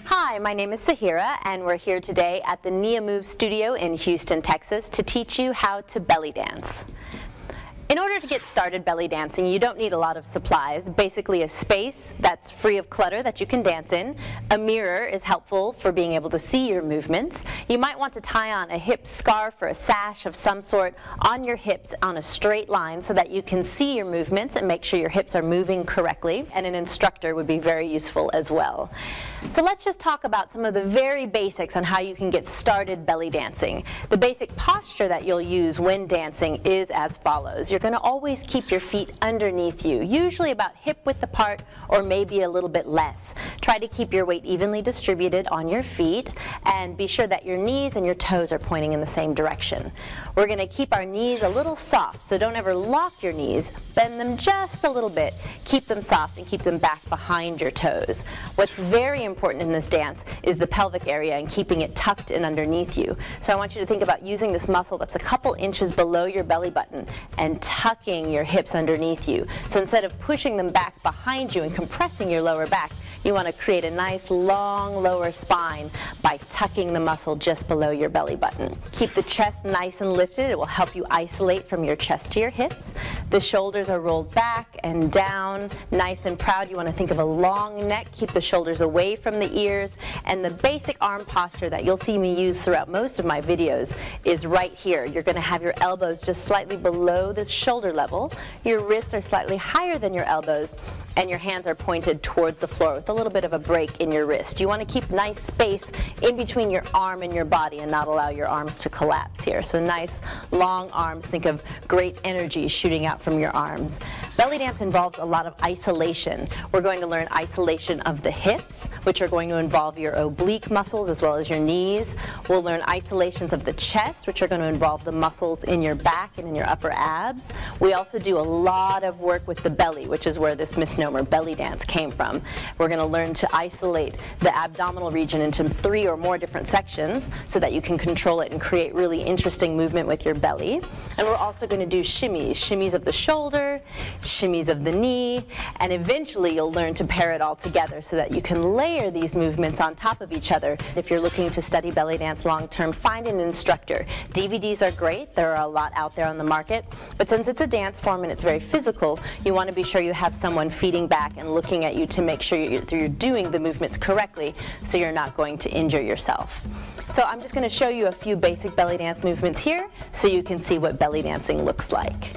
Hi, my name is Sahira, and we're here today at the Nia Move studio in Houston, Texas, to teach you how to belly dance. In order to get started belly dancing, you don't need a lot of supplies. Basically a space that's free of clutter that you can dance in. A mirror is helpful for being able to see your movements. You might want to tie on a hip scarf or a sash of some sort on your hips on a straight line so that you can see your movements and make sure your hips are moving correctly. And an instructor would be very useful as well. So let's just talk about some of the very basics on how you can get started belly dancing. The basic posture that you'll use when dancing is as follows. You're going to always keep your feet underneath you, usually about hip width apart or maybe a little bit less. Try to keep your weight evenly distributed on your feet and be sure that your knees and your toes are pointing in the same direction. We're going to keep our knees a little soft, so don't ever lock your knees. Bend them just a little bit. Keep them soft and keep them back behind your toes. What's very important in this dance is the pelvic area and keeping it tucked in underneath you. So I want you to think about using this muscle that's a couple inches below your belly button and tucking your hips underneath you. So instead of pushing them back behind you and compressing your lower back, you want to create a nice long lower spine by tucking the muscle just below your belly button. Keep the chest nice and lifted. It will help you isolate from your chest to your hips. The shoulders are rolled back and down, nice and proud. You want to think of a long neck. Keep the shoulders away from the ears. And the basic arm posture that you'll see me use throughout most of my videos is right here. You're going to have your elbows just slightly below the shoulder level. Your wrists are slightly higher than your elbows, and your hands are pointed towards the floor with a little bit of a break in your wrist. You want to keep nice space in between your arm and your body and not allow your arms to collapse here. So nice long arms. Think of great energy shooting out from your arms. Belly dance involves a lot of isolation. We're going to learn isolation of the hips, which are going to involve your oblique muscles as well as your knees. We'll learn isolations of the chest, which are going to involve the muscles in your back and in your upper abs. We also do a lot of work with the belly, which is where this misnomer belly dance came from. We're going to learn to isolate the abdominal region into 3 or more different sections so that you can control it and create really interesting movement with your belly. And we're also going to do shimmies of the shoulder, shimmies of the knee, and eventually you'll learn to pair it all together so that you can layer these movements on top of each other. If you're looking to study belly dance long term, find an instructor. DVDs are great. There are a lot out there on the market, but since it's a dance form and it's very physical, you want to be sure you have someone feeding back and looking at you to make sure you're doing the movements correctly so you're not going to injure yourself. So I'm just going to show you a few basic belly dance movements here so you can see what belly dancing looks like.